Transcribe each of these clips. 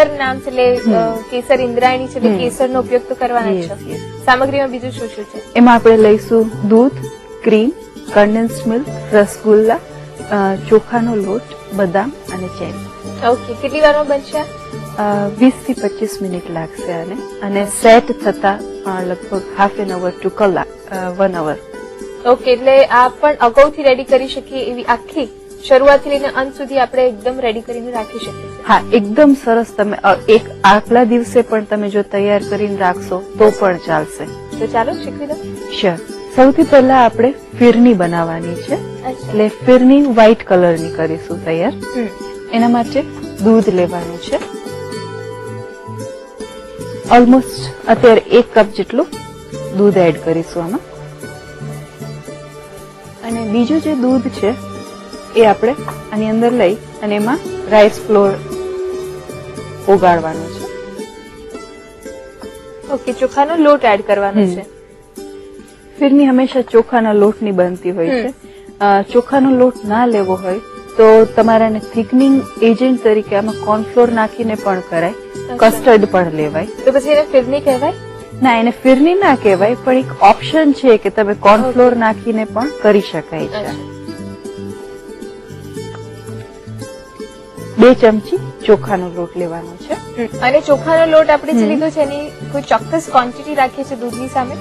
કેસર નામ છે એટલે કેસર ઇન્દ્રાયણી છે એટલે કેસરનો ઉપયોગ તો કરવાનો જ છે. સામગ્રીમાં બીજું શું શું છે? એમાં આપણે લઈશું દૂધ, ક્રીમ, કન્ડેન્સ્ડ મિલ્ક, રસગુલ્લા, ચોખાનો લોટ, બદામ અને ચેરી. ઓકે, કેટલી વારમાં બનશે? 20 થી 25 મિનિટ લાગશે આને, અને સેટ થતા લગભગ હાફ એન અવર ટુ કલાક 1 અવર. ઓકે, એટલે આ પણ અગાઉથી રેડી કરી શકીએ એવી આખી શરૂઆતથી લઈને અંત સુધી આપણે એકદમ રેડી કરીને રાખી શકીએ? હા, એકદમ સરસ. તમે એક આગલા દિવસે પણ તમે જો તૈયાર કરીને રાખશો તો પણ ચાલશે. તો ચાલો શીખવી દો. શ્યોર. સૌથી પહેલા આપણે ફિરની બનાવવાની છે, એટલે ફિરની વ્હાઈટ કલરની કરીશું તૈયાર. એના માટે દૂધ લેવાનું છે, ઓલમોસ્ટ અત્યારે 1 કપ જેટલું દૂધ એડ કરીશું આમાં. અને બીજું જે દૂધ છે એ આપણે આની અંદર લઈ અને એમાં રાઈસ ફ્લોર ઓગાળવાનો છે. ઓકે, ચોખાનો લોટ એડ કરવાનો છે. ફિરની હંમેશા ચોખાના લોટની બનતી હોય છે. ચોખાનો લોટ ના લેવો હોય તો તમારાને થિકનિંગ એજન્ટ તરીકે આમાં કોર્નફ્લોર નાખીને પણ કરાય, કસ્ટર્ડ પણ લેવાય. તો પછી એને ફિરની કહેવાય? ના, એને ફિરની ના કહેવાય, પણ એક ઓપ્શન છે કે તમે કોર્નફ્લોર નાખીને પણ કરી શકાય છે. 2 ચમચી ચોખાનો લોટ લેવાનો છે. અને ચોખાનો લોટ આપણે જે લીધો છે એની કોઈ ચોક્કસ ક્વોન્ટિટી રાખીએ છીએ દૂધની સામે?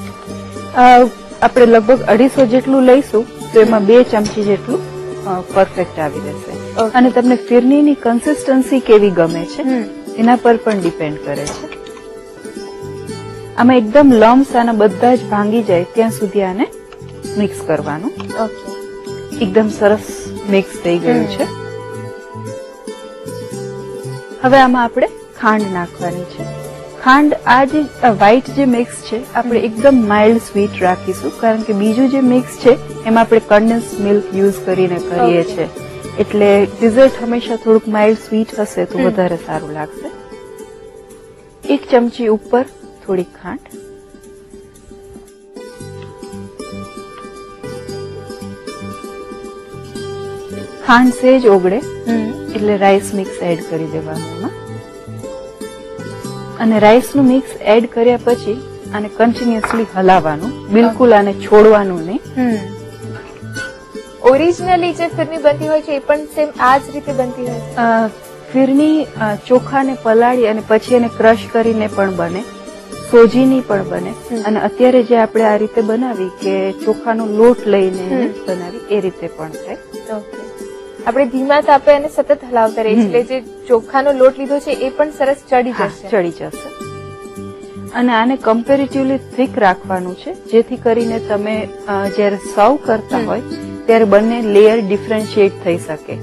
આપણે લગભગ 250 જેટલું લઈશું તો એમાં 2 ચમચી જેટલું પરફેક્ટ આવી જશે. અને તમને ફિરનીની કન્સિસ્ટન્સી કેવી ગમે છે એના પર પણ ડિપેન્ડ કરે છે. આમાં એકદમ લમ્સ આના બધા જ ભાંગી જાય ત્યાં સુધી આને મિક્સ કરવાનું. ઓકે, એકદમ સરસ મિક્સ થઈ ગયું છે. હવે આમાં આપણે ખાંડ નાખવાની છે. ખાંડ આ જે વ્હાઈટ જે મિક્સ છે આપણે એકદમ માઇલ્ડ સ્વીટ રાખીશું, કારણ કે બીજું જે મિક્સ છે એમાં આપણે કન્ડેન્સ્ડ મિલ્ક યુઝ કરીને કરીએ છીએ, એટલે ડિઝર્ટ હંમેશા થોડુંક માઇલ્ડ સ્વીટ હશે તો વધારે સારું લાગશે. 1 ચમચી ઉપર થોડી ખાંડ, ખાંડ સેજ ઓગળે એટલે રાઈસ મિક્સ એડ કરી દેવાનું એમાં. અને રાઈસનું મિક્સ એડ કર્યા પછી આને કન્ટિન્યુઅસલી હલાવવાનું, બિલકુલ આને છોડવાનું નહીં. ઓરિજિનલી જે ફિરની બનતી હોય છે એ પણ સેમ આ જ રીતે બનતી હોય છે? ફિરની ચોખાને પલાળી અને પછી એને ક્રશ કરીને પણ બને, સોજીની પણ બને, અને અત્યારે જે આપણે આ રીતે બનાવી કે ચોખાનો લોટ લઈને બનાવી એ રીતે પણ થાય. આપણે ધીમા તાપે અને સતત હલાવતા રહીએ એટલે જે ચોખાનો લોટ લીધો છે એ પણ સરસ ચડી જશે. અને આને કમ્પેરેટિવલી થીક રાખવાનું છે, જેથી કરીને તમે જ્યારે સર્વ કરતા હોય ત્યારે બંને લેયર ડિફરન્શિએટ થઈ શકે.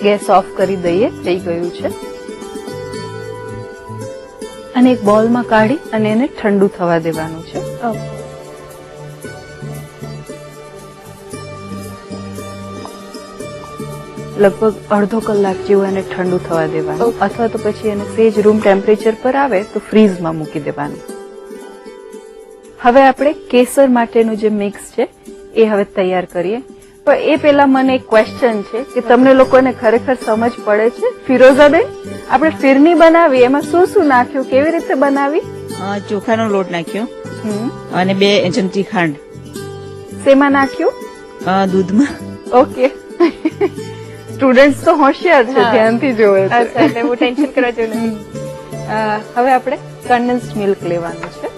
ગેસ ઓફ કરી દઈએ, થઈ ગયું છે. અને એક બોલમાં કાઢી અને એને ઠંડુ થવા દેવાનું છે. લગભગ અડધો કલાક જેવું એને ઠંડુ થવા દેવાનું, અથવા તો પછી એને સેજ રૂમ ટેમ્પરેચર પર આવે તો ફ્રીઝમાં મૂકી દેવાનું. હવે આપણે કેસર માટેનું જે મિક્સ છે એ હવે તૈયાર કરીએ. પણ એ પેલા મને એક ક્વેશ્ચન છે કે તમને લોકોને ખરેખર સમજ પડે છે? ફિરોઝાબેન, આપણે ફિરની બનાવી એમાં શું શું નાખ્યું, કેવી રીતે બનાવી? ચોખાનો લોટ નાખ્યો અને 2 ચમચી ખાંડ. શેમાં નાખ્યું? દૂધમાં. ઓકે, સ્ટુડન્ટ્સ તો હોશિયાર છે, ધ્યાનથી જોવે છે. એટલે બહુ ટેન્શન કરવા જેવું નથી. હવે આપણે કન્ડેન્સ્ડ મિલ્ક લેવાનું છે.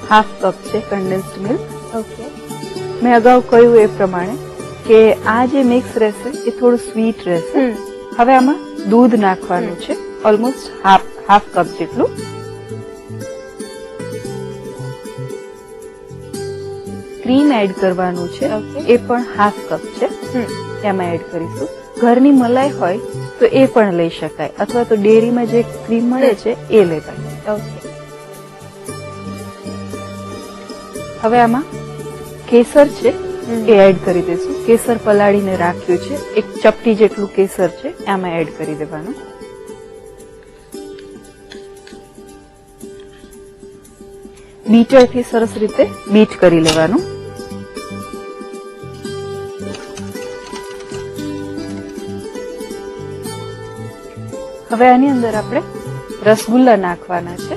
હાફ કપ છે કન્ડેન્સ્ડ મિલ્ક. ઓકે, મેં અગાઉ કહ્યું એ પ્રમાણે કે આ જે મિક્સ રહેશે એ થોડું સ્વીટ રહેશે. હવે આમાં દૂધ નાખવાનું છે, ઓલમોસ્ટ હાફ કપ જેટલું. ક્રીમ એડ કરવાનું છે, એ પણ હાફ કપ છે, એમાં એડ કરીશું. ઘરની મલાઈ હોય તો એ પણ લઈ શકાય, અથવા તો ડેરીમાં જે ક્રીમ મળે છે એ લેવાય. હવે આમાં કેસર છે એ એડ કરી દઈશું. કેસર પલાળીને રાખ્યું છે, 1 ચપટી જેટલું કેસર છે આમાં એડ કરી દેવાનું. બીટરથી સરસ રીતે બીટ કરી લેવાનું. હવે આની અંદર આપણે રસગુલ્લા નાખવાના છે.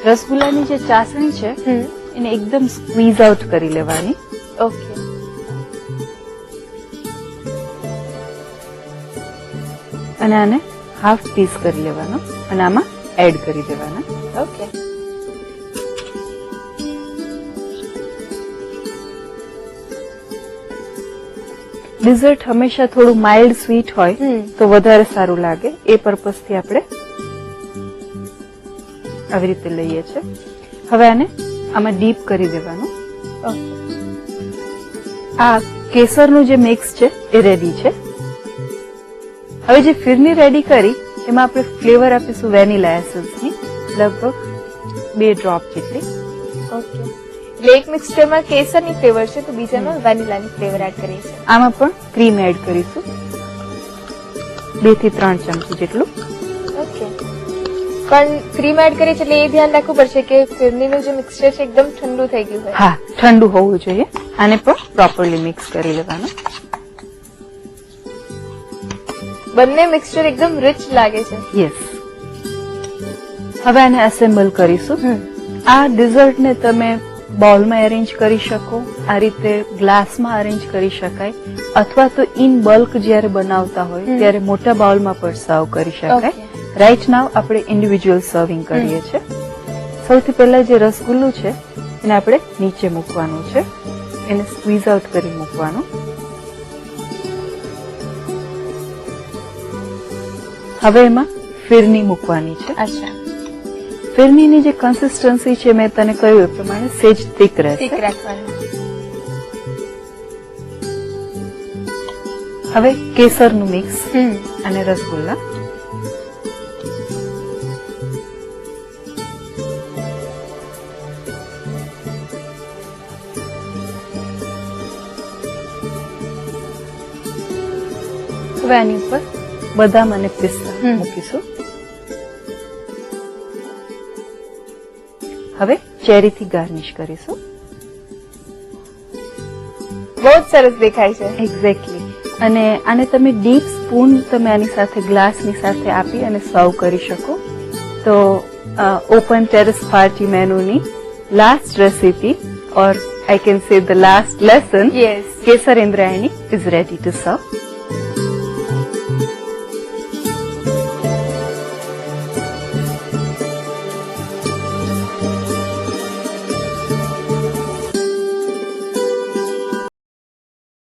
રસગુલ્લાની જે ચાસણી છે એને એકદમ સ્ક્વીઝ આઉટ કરી લેવાની. ઓકે. અને આને હાફ પીસ કરી લેવાનો અને આમાં એડ કરી દેવાના. ઓકે. ડિઝર્ટ હંમેશા થોડું માઇલ્ડ સ્વીટ હોય તો વધારે સારું લાગે. એ પર્પઝથી આપણે આવી રીતે લઈએ છીએ. હવે આને આમાં ડીપ કરી દેવાનું. આ કેસરનું જે મિક્સ છે એ રેડી છે. હવે જે ફિરની રેડી કરી એમાં આપણે ફ્લેવર આપીશું વેનીલા એસેન્સની, લગભગ 2 ડ્રોપ જેટલી. ઓકે. એટલે એક મિક્સચરમાં કેસરની ફ્લેવર છે તો બીજામાં વેનીલાની ફ્લેવર એડ કરીએ છીએ. આમાં પણ ક્રીમ એડ કરીશું 2 થી 3 ચમચી જેટલું. ઓકે. પણ ક્રીમ એડ કરીએ છીએ એટલે એ ધ્યાન રાખવું પડશે કે ફિરનીનું જે મિક્સચર છે એકદમ ઠંડુ થઈ ગયું હોય. હા, ઠંડુ હોવું જોઈએ. આને પણ પ્રોપરલી મિક્સ કરી લેવાનું. બંને મિક્સચર એકદમ રિચ લાગે છે. યસ. હવે આને એસેમ્બલ કરીશું. આ ડિઝર્ટને તમે બાઉલમાં અરેન્જ કરી શકો, આ રીતે ગ્લાસમાં અરેન્જ કરી શકાય, અથવા તો ઇન બલ્ક જ્યારે બનાવતા હોય ત્યારે મોટા બાઉલમાં પણ સર્વ કરી શકાય. રાઈટ નાવ આપણે ઇન્ડિવિજ્યુઅલ સર્વિંગ કરીએ છીએ. સૌથી પહેલા જે રસગુલ્લું છે એને આપણે નીચે મૂકવાનું છે. એને સ્ક્વીઝ આઉટ કરી મૂકવાનું. હવે એમાં ફિરની મૂકવાની છે. અચ્છા. ફિરનીની જે કન્સિસ્ટન્સી છે મેં તને કહ્યું એ પ્રમાણે સેજ થીક રહેશે. ઠીક રાખવાનું. હવે કેસરનું મિક્સ અને રસગુલ્લા. હવે આની ઉપર બદામ અને પિસ્તા મૂકીશું. હવે ચેરીથી ગાર્નિશ કરીશું. બહુ જ સરસ દેખાય છે. એક્ઝેક્ટલી. અને આને તમે ડીપ સ્પૂન તમે આની સાથે ગ્લાસની સાથે આપી અને સર્વ કરી શકો. તો ઓપન ટેરેસ પાર્ટી મેનુની last recipe or I can say the last lesson yes. Kesar Indrayani is ready to સર્વ.